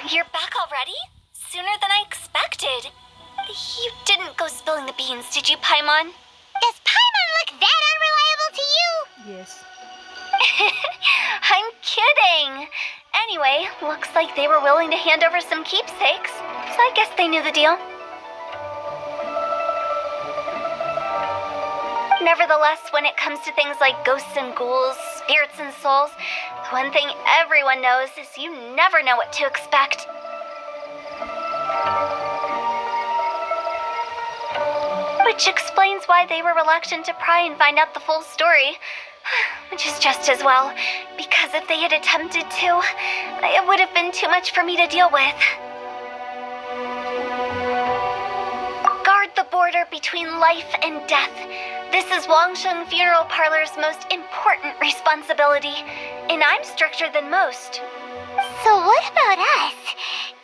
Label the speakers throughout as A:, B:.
A: You're back already? Sooner than I expected. You didn't go spilling the beans, did you, Paimon?
B: Does Paimon look that unreliable to you?
C: Yes.
A: I'm kidding. Anyway, looks like they were willing to hand over some keepsakes, so I guess they knew the deal. Nevertheless, when it comes to things like ghosts and ghouls, spirits and souls, the one thing everyone knows is you never know what to expect. Which explains why they were reluctant to pry and find out the full story. Which is just as well, because if they had attempted to, it would have been too much for me to deal with. Guard the border between life and death. This is Wangsheng Funeral Parlor's most important responsibility, and I'm stricter than most.
B: So what about us?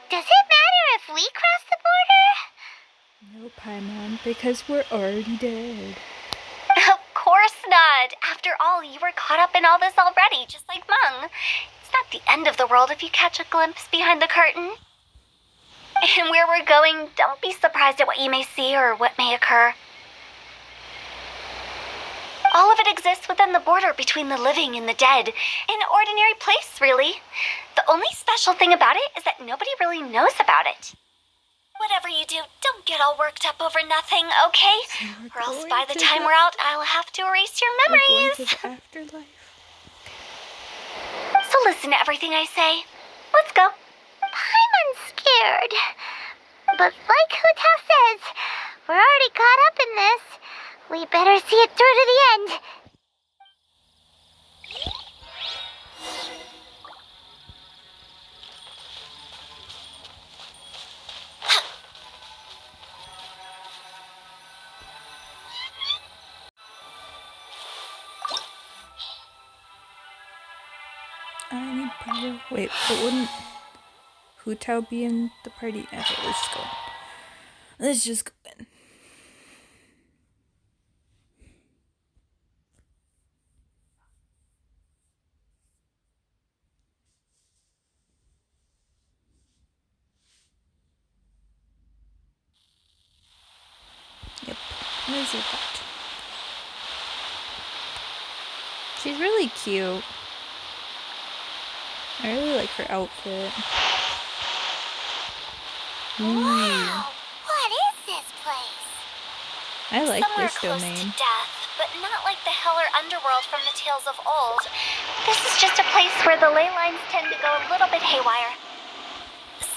B: Does it matter if we cross the border?
C: No, Paimon, because we're already dead.
A: Of course not. After all, you were caught up in all this already, just like Meng. It's not the end of the world if you catch a glimpse behind the curtain. And where we're going, don't be surprised at what you may see or what may occur. All of it exists within the border between the living and the dead. An ordinary place, really. The only special thing about it is that nobody really knows about it. Whatever you do, don't get all worked up over nothing, okay?
C: So
A: or else by the time we're out, I'll have to erase your
C: we're going
A: memories.
C: to the afterlife.
A: So listen to everything I say. Let's go.
B: Paimon's scared. But like Hu Tao says, we're already caught up in this. We better see it through to the end.
C: I need power. Wait, but wouldn't Hu Tao be in the party? Okay, let's just go. Let's just go in. Yep, what is it? She's really cute. I really like her outfit.
B: Wow, what is this place?
C: I like
A: Somewhere
C: this
A: close
C: domain.
A: to death, but not like the hell or underworld from the tales of old. This is just a place where the ley lines tend to go a little bit haywire.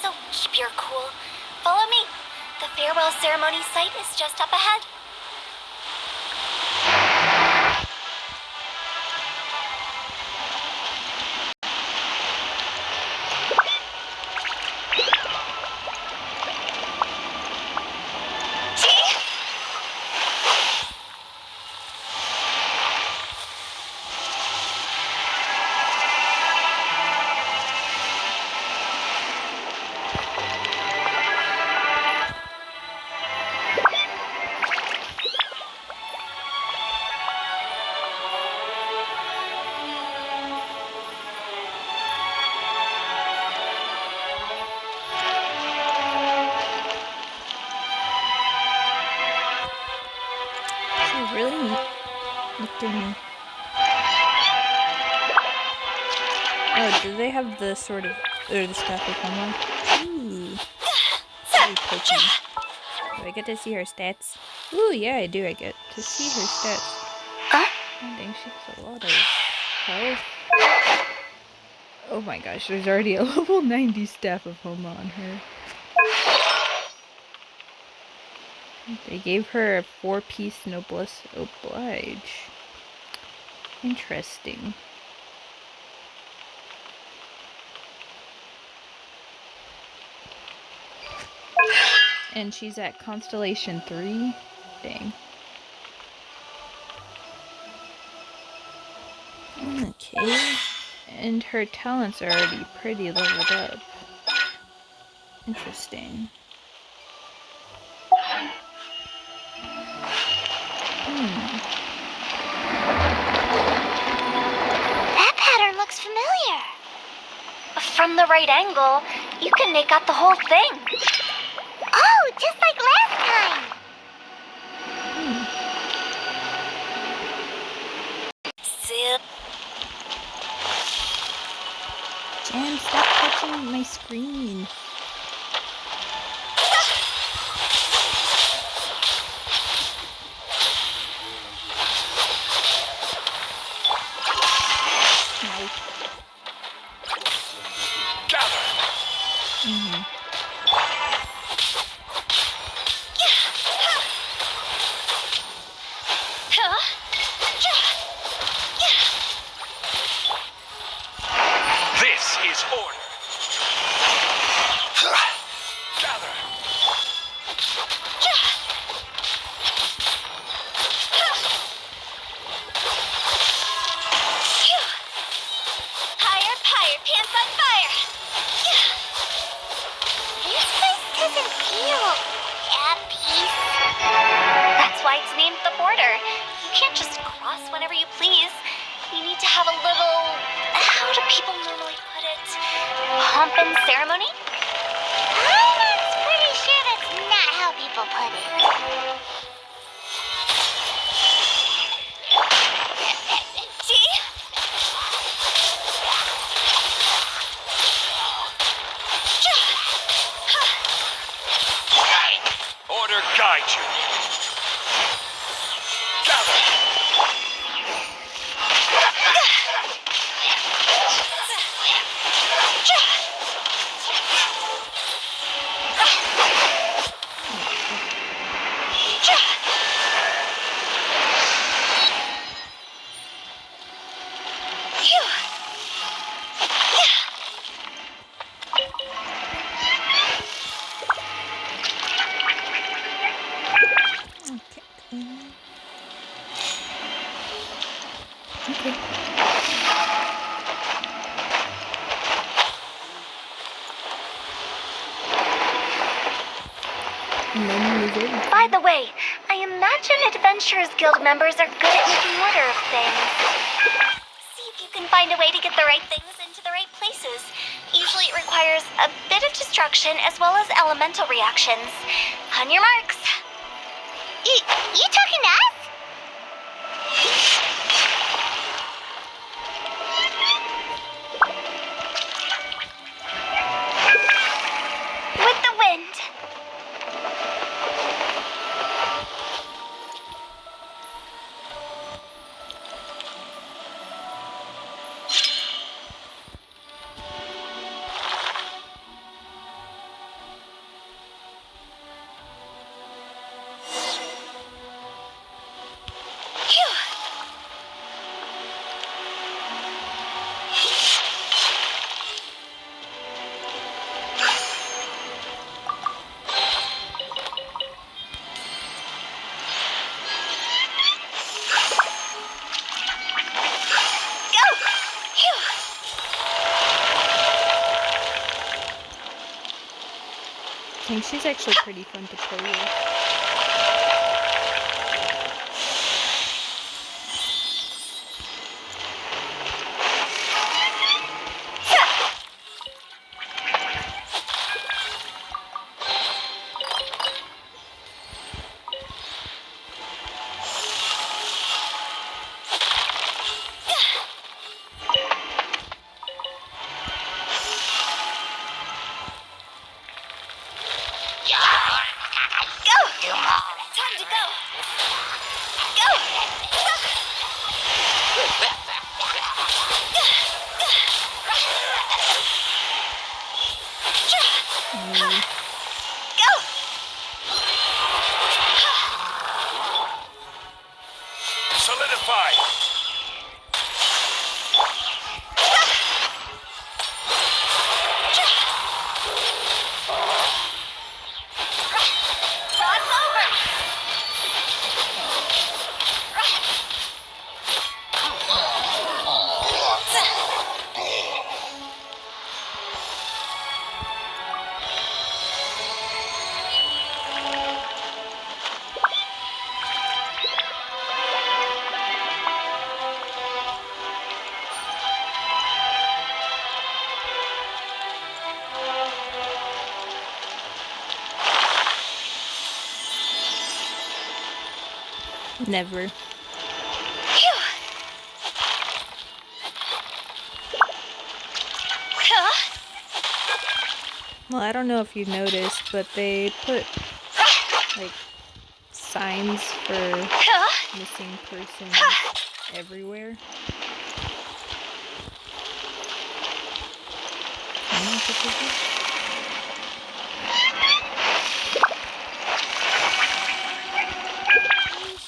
A: So keep your cool. Follow me. The farewell ceremony site is just up ahead.
C: She's really neat. Look at me. Oh, do they have the sort of, or the staff of Homework? Ooh. Very poking. Do I get to see her stats? Ooh, yeah, I do. I get to see her stats.
A: Huh?
C: Oh, dang, she has a lot of health. Oh my gosh, there's already a level 90 staff of Homa on her. They gave her a 4-piece noblesse oblige. Interesting. And she's at Constellation 3? Dang. Okay. And her talents are already pretty leveled up. Interesting.
B: That pattern looks familiar.
A: From the right angle, you can make out the whole thing.
B: Oh, just like last time.
A: Zip.
C: Jam, stop touching my screen. No.
D: This is order. Gather.
A: Higher, pants on fire.
B: This place doesn't feel at peace.
A: That's why it's named the border. You can't just cross whenever you please. You need to have a little, how do people normally put it? Pomp and ceremony?
B: I'm pretty sure that's not how people put it.
A: See?
D: Order guide you. Gather.
C: Okay. Menu is in.
A: By the way, I imagine Adventurers Guild members are good at making order of things. See if you can find a way to get the right things into the right places. Usually it requires a bit of destruction as well as elemental reactions. On your marks.
B: You talking to us?
A: With the wind.
C: I think she's actually pretty fun to play with.
A: Time to go. Go. Go.
D: Solidify.
A: Cross over.
C: Never.
A: Phew. Huh?
C: Well, I don't know if you noticed, but they put like signs for
A: Huh?
C: missing persons everywhere.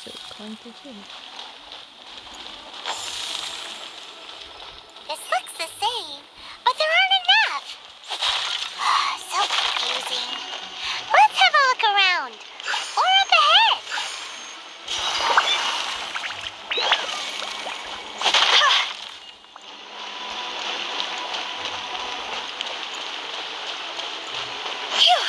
C: So complicated.
B: This looks the same, but there aren't enough. So confusing. Let's have a look around. Or up ahead.
A: Phew. Phew.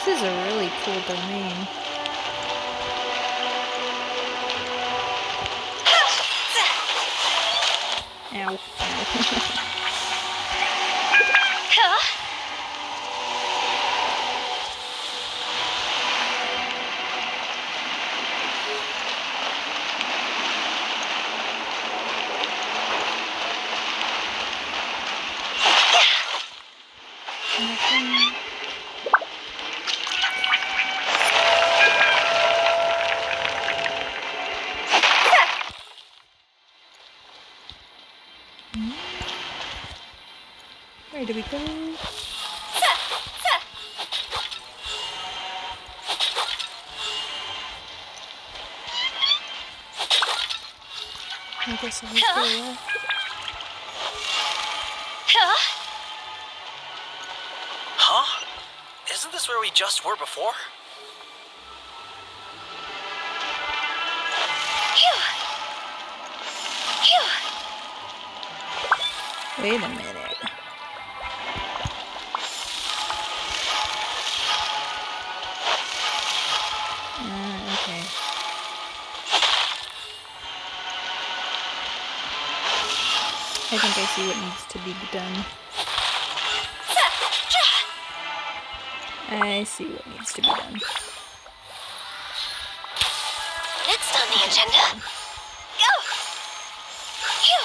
C: This is a really cool domain. Ow. Ow.
A: Huh?
C: Where do we go? I guess I'll just go left.
A: Huh?
E: Huh? Isn't this where we just were before?
A: Phew. Phew.
C: Wait a minute. Okay. I think I see what needs to be done. I see what needs to be done.
A: Next on the agenda. Go! Phew.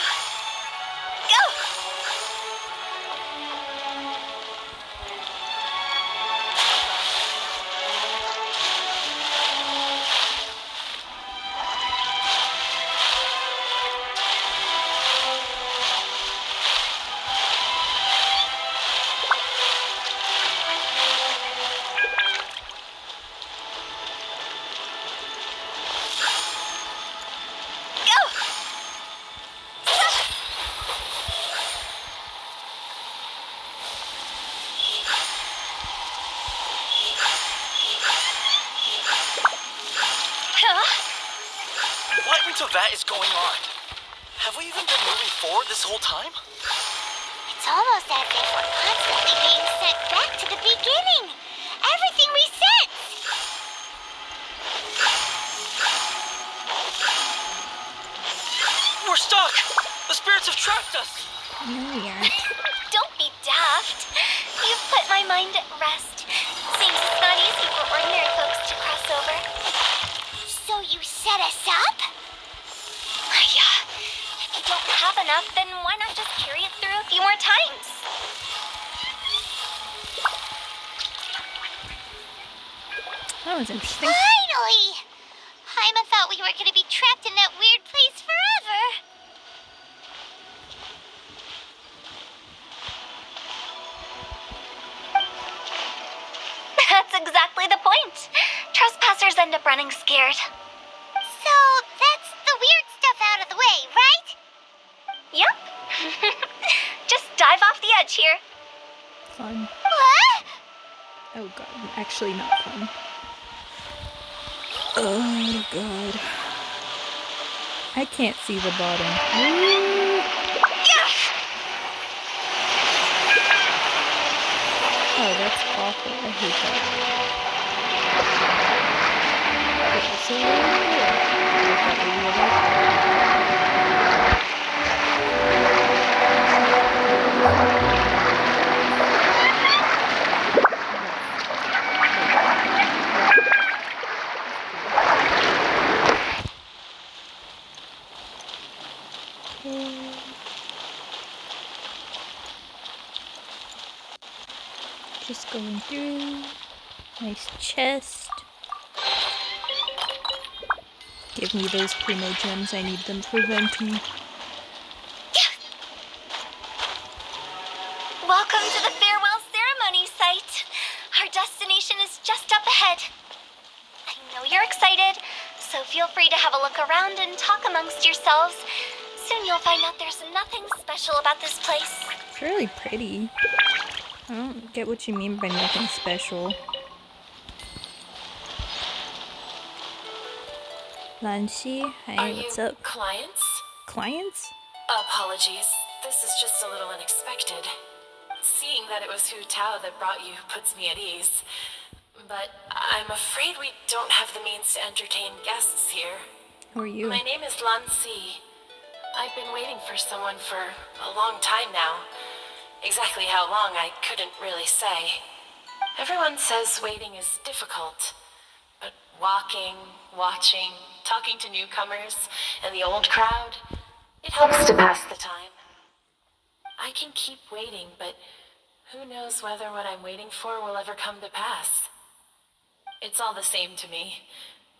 A: Go!
E: What into that is going on? Have we even been moving forward this whole time?
B: It's almost as if we're constantly being sent back to the beginning. Everything resets.
E: We're stuck! The spirits have trapped us!
C: No, we aren't.
A: Don't be daft. You've put my mind at rest. Seems it's not easy for ordinary folks to cross over.
B: So you set us up?
A: Yeah. If you don't have enough, then why not just carry it through a few more times?
C: That was interesting.
B: Finally! Paimon thought we were going to be trapped in that weird place forever.
A: That's exactly the point. Trespassers end up running scared.
B: So that's the weird stuff out of the way, right?
A: Yep. Just dive off the edge here.
C: Fun.
B: What?
C: Oh god, actually not fun. Oh god. I can't see the bottom. Ooh. Oh, that's awful. I hate that. But also really cool. I thought maybe I liked it. Okay. Just going through. Nice chest. Give me those primo gems. I need them for Venti.
A: Welcome to the farewell ceremony site. Our destination is just up ahead. I know you're excited, so feel free to have a look around and talk amongst yourselves. Soon you'll find out there's nothing special about this place.
C: It's really pretty. I don't get what you mean by nothing special. Lancy, hi, what's up?
F: Clients?
C: Clients?
F: Apologies. This is just a little unexpected. Seeing that it was Hu Tao that brought you puts me at ease. But I'm afraid we don't have the means to entertain guests here.
C: Who are you?
F: My name is Lancy. I've been waiting for someone for a long time now. Exactly how long, I couldn't really say. Everyone says waiting is difficult. But walking, watching, talking to newcomers, and the old crowd, it helps to pass the time. I can keep waiting, but who knows whether what I'm waiting for will ever come to pass. It's all the same to me.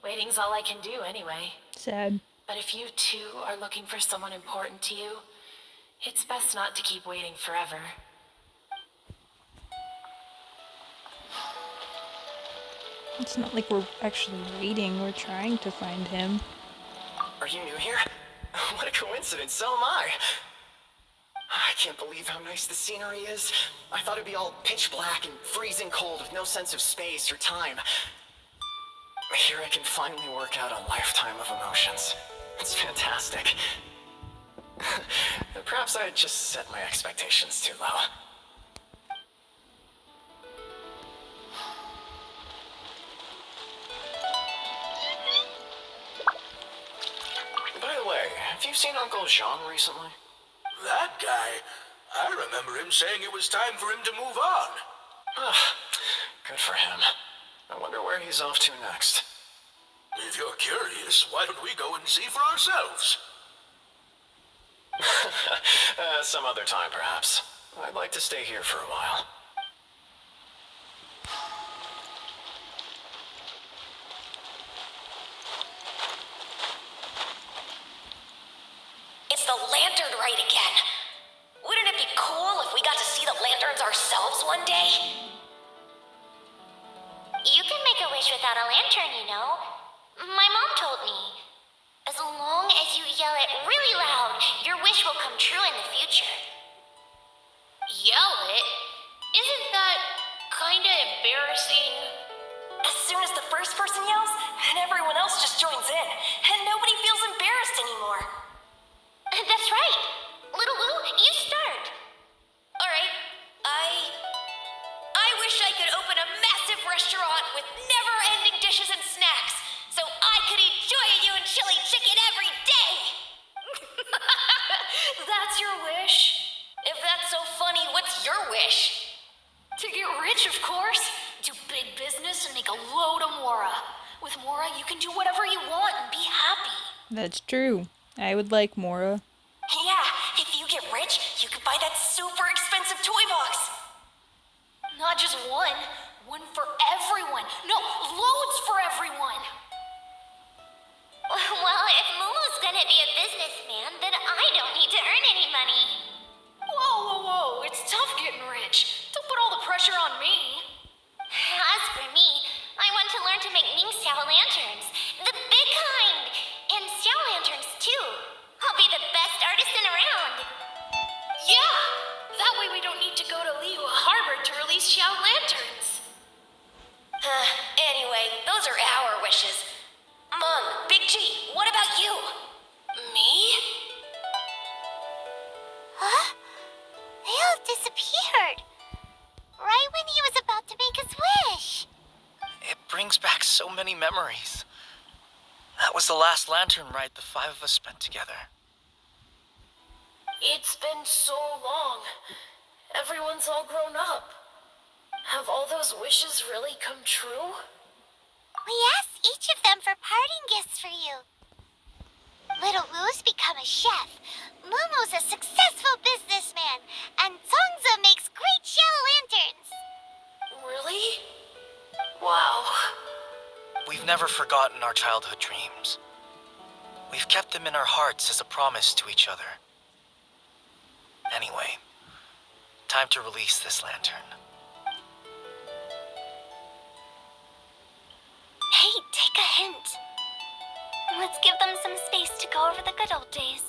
F: Waiting's all I can do anyway.
C: Sad.
F: But if you too are looking for someone important to you, it's best not to keep waiting forever.
C: It's not like we're actually waiting, we're trying to find him.
E: Are you new here? What a coincidence, so am I. I can't believe how nice the scenery is. I thought it'd be all pitch black and freezing cold with no sense of space or time. Here I can finally work out a lifetime of emotions. It's fantastic. Perhaps I just set my expectations too low. By the way, have you seen Uncle Jean recently?
D: That guy? I remember him saying it was time for him to move on.
E: Good for him. I wonder where he's off to next.
D: If you're curious, why don't we go and see for ourselves?
E: Some other time, perhaps. I'd like to stay here for a while.
G: It's the lantern rite again. Wouldn't it be cool if we got to see the lanterns ourselves one day?
B: You can make a wish without a lantern, you know. My mom told me. As long as you yell it really loud, your wish will come true in the future.
G: Yell it? Isn't that kinda embarrassing? As soon as the first person yells, and everyone else just joins in, and nobody feels embarrassed anymore.
B: That's right. Little Wu, you start.
G: Alright, I wish I could open a massive restaurant with never-ending dishes and snacks, so I could eat joy and chili chicken every day! That's your wish? If that's so funny, what's your wish?
H: To get rich, of course. Do big business and make a load of Mora. With Mora, you can do whatever you want and be happy.
C: That's true. I would like Mora.
G: Yeah, if you get rich, you could buy that super expensive toy box.
H: Not just one. One for everyone. No, loads for everyone.
B: Well, if Momo's gonna be a businessman, then I don't need to earn any money.
H: Whoa. It's tough getting rich. Don't put all the pressure on me.
B: As for me, I want to learn to make Ming Xiao lanterns. The big kind. And Xiao lanterns, too. I'll be the best artisan around.
H: Yeah, that
I: many memories. That was the last lantern ride the five of us spent together.
F: It's been so long. Everyone's all grown up. Have all those wishes really come true?
B: We asked each of them for parting gifts for you. Little Wu's become a chef, Momo's a successful businessman, and Songza makes great shell lanterns.
F: Really? Wow.
I: We've never forgotten our childhood dreams. We've kept them in our hearts as a promise to each other. Anyway, time to release this lantern.
A: Hey, take a hint. Let's give them some space to go over the good old days.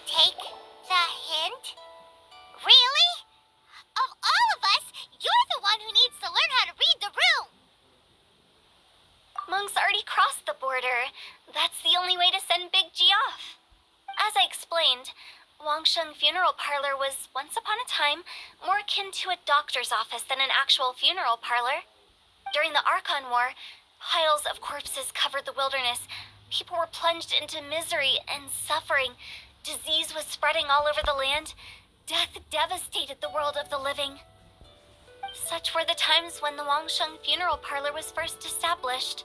B: Take the hint? Really? Of all of us, you're the one who needs to learn how to read the room.
A: Monk's already crossed the border. That's the only way to send Big G off. As I explained, Wangsheng Funeral Parlor was once upon a time more akin to a doctor's office than an actual funeral parlor. During the Archon War, piles of corpses covered the wilderness. People were plunged into misery and suffering. Disease was spreading all over the land. Death devastated the world of the living. Such were the times when the Wangsheng Funeral Parlor was first established.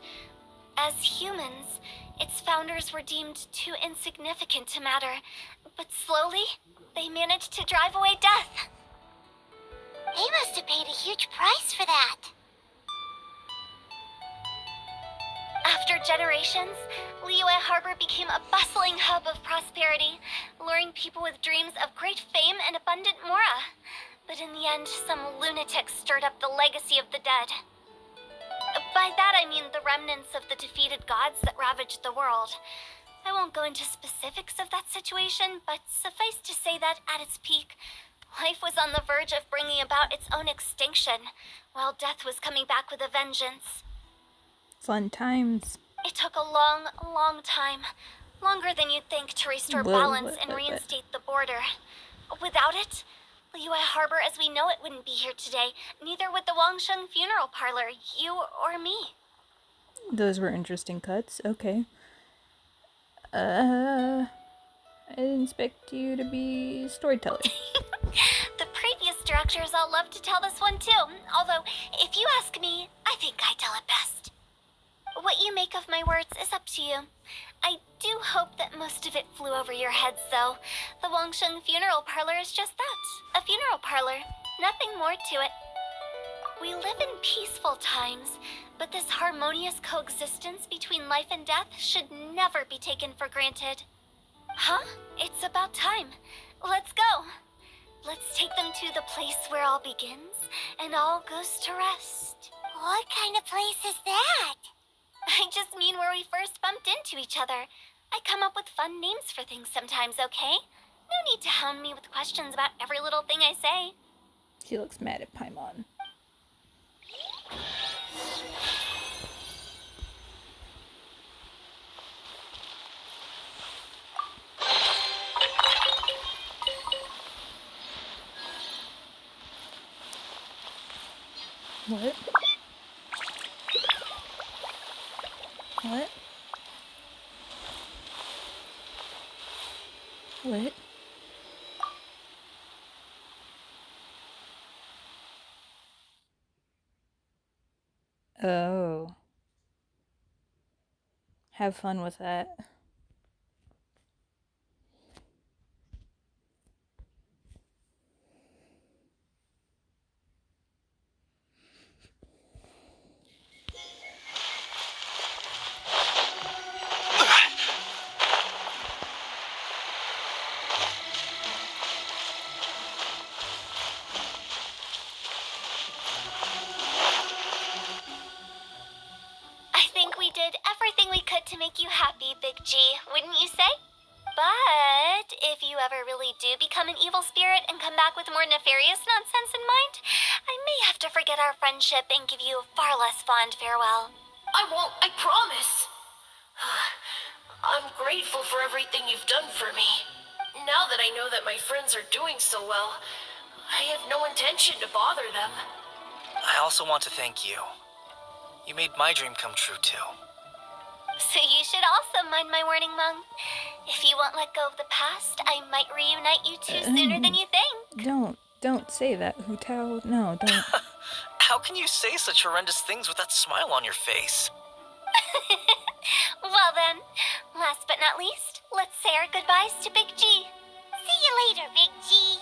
A: As humans, its founders were deemed too insignificant to matter, but slowly, they managed to drive away death.
B: They must have paid a huge price for that.
A: After generations, Liyue Harbor became a bustling hub of prosperity, luring people with dreams of great fame and abundant mora. But in the end, some lunatics stirred up the legacy of the dead. By that I mean the remnants of the defeated gods that ravaged the world. I won't go into specifics of that situation, but suffice to say that at its peak, life was on the verge of bringing about its own extinction, while death was coming back with a vengeance.
C: Fun times.
A: It took a long, long time, longer than you'd think, to restore balance and reinstate the border. Without it, Liyue Harbor as we know it wouldn't be here today. Neither would the Wangsheng Funeral Parlor, you or me.
C: Those were interesting cuts. Okay. I didn't expect you to be a storyteller.
A: The previous directors all loved to tell this one too. Although, if you ask me, I think I tell it best. What you make of my words is up to you. I do hope that most of it flew over your heads, though. The Wangsheng Funeral Parlor is just that, a funeral parlor. Nothing more to it. We live in peaceful times, but this harmonious coexistence between life and death should never be taken for granted. Huh? It's about time. Let's go. Let's take them to the place where all begins and all goes to rest.
B: What kind of place is that?
A: I just mean where we first bumped into each other. I come up with fun names for things sometimes, okay? No need to hound me with questions about every little thing I say.
C: She looks mad at Paimon. What? What? What? Oh. Have fun with that.
A: To make you happy, Big G, wouldn't you say? But if you ever really do become an evil spirit and come back with more nefarious nonsense in mind, I may have to forget our friendship and give you a far less fond farewell.
F: I won't, I promise. I'm grateful for everything you've done for me. Now that I know that my friends are doing so well, I have no intention to bother them.
I: I also want to thank you. You made my dream come true, too.
A: So you should also mind my warning, Mung. If you won't let go of the past, I might reunite you two sooner than you think.
C: Don't say that, Hu Tao. No, don't.
I: How can you say such horrendous things with that smile on your face?
A: Well then, last but not least, let's say our goodbyes to Big G.
B: See you later, Big G.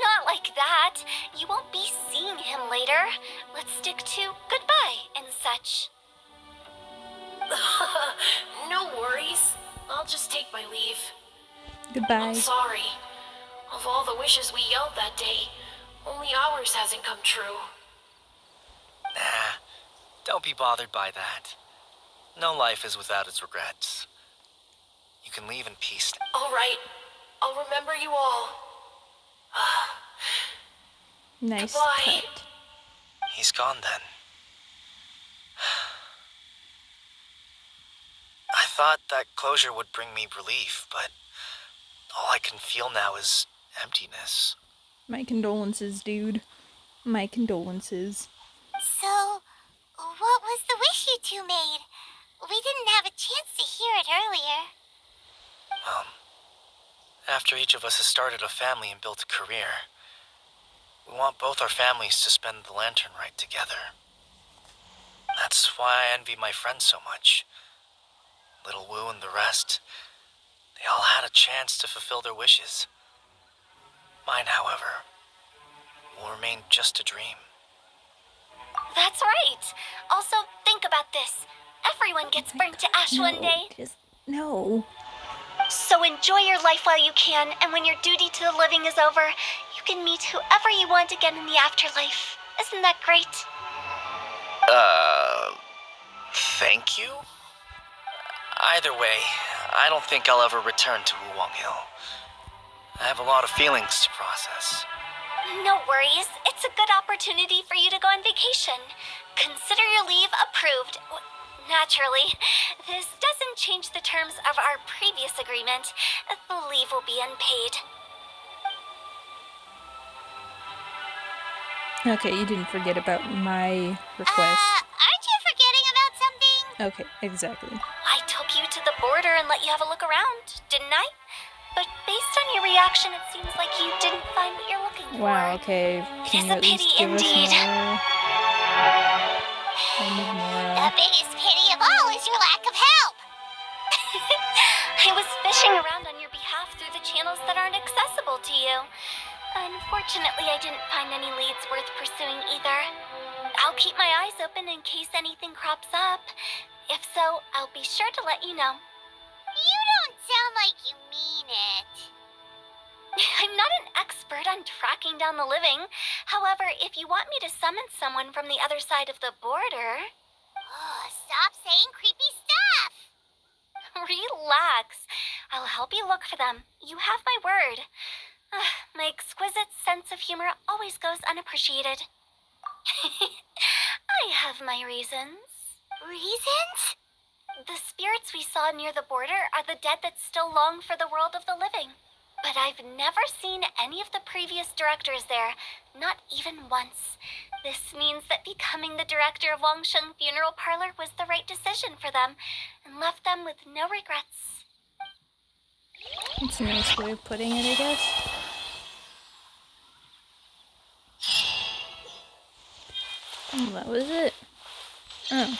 A: Not like that. You won't be seeing him later. Let's stick to goodbye and such.
F: No worries. I'll just take my leave.
C: Goodbye.
F: I'm sorry. Of all the wishes we yelled that day, only ours hasn't come true.
I: Nah, don't be bothered by that. No life is without its regrets. You can leave in peace.
F: All right. I'll remember you all.
C: Nice
F: Goodbye.
C: cut.
I: He's gone then. I thought that closure would bring me relief, but all I can feel now is emptiness.
C: My condolences, dude. My condolences.
B: So, what was the wish you two made? We didn't have a chance to hear it earlier.
I: After each of us has started a family and built a career, we want both our families to spend the lantern rite together. That's why I envy my friends so much. Little Wu and the rest, they all had a chance to fulfill their wishes. Mine, however, will remain just a dream.
A: That's right. Also, think about this. Everyone gets burnt to ash one day.
C: No.
A: So enjoy your life while you can, and when your duty to the living is over, you can meet whoever you want again in the afterlife. Isn't that great?
I: Thank you? Either way, I don't think I'll ever return to Wuwang Hill. I have a lot of feelings to process.
A: No worries. It's a good opportunity for you to go on vacation. Consider your leave approved. Naturally, this doesn't change the terms of our previous agreement. The leave will be unpaid.
C: Okay, you didn't forget about my request.
B: Aren't you forgetting about something?
C: Okay, exactly.
A: I took you to the border and let you have a look around, didn't I? But based on your reaction, it seems like you didn't find what you're looking for.
C: Wow, okay. Can you
A: It's a
C: at least
A: pity
C: give us
A: indeed.
C: more? I need more.
B: The biggest pity of all is your lack of help.
A: I was fishing around on your behalf through the channels that aren't accessible to you. Unfortunately, I didn't find any leads worth pursuing either. I'll keep my eyes open in case anything crops up. If so, I'll be sure to let you know.
B: You don't sound like you mean it.
A: I'm not an expert on tracking down the living. However, if you want me to summon someone from the other side of the border...
B: Oh, stop saying creepy stuff.
A: Relax. I'll help you look for them. You have my word. My exquisite sense of humor always goes unappreciated. I have my reasons.
B: Reasons?
A: The spirits we saw near the border are the dead that still long for the world of the living. But I've never seen any of the previous directors there, not even once. This means that becoming the director of Wangsheng Funeral Parlor was the right decision for them, and left them with no regrets.
C: It's a nice way of putting it, I guess. Well, that was it. Oh,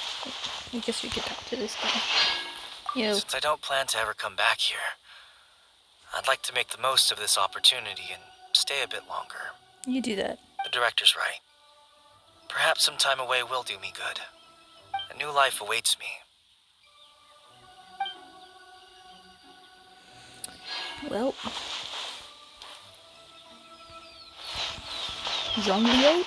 C: I guess we could talk to this guy. Yo.
I: Since I don't plan to ever come back here, I'd like to make the most of this opportunity and stay a bit longer.
C: You do that.
I: The director's right. Perhaps some time away will do me good. A new life awaits me.
C: Well. Zhonglio?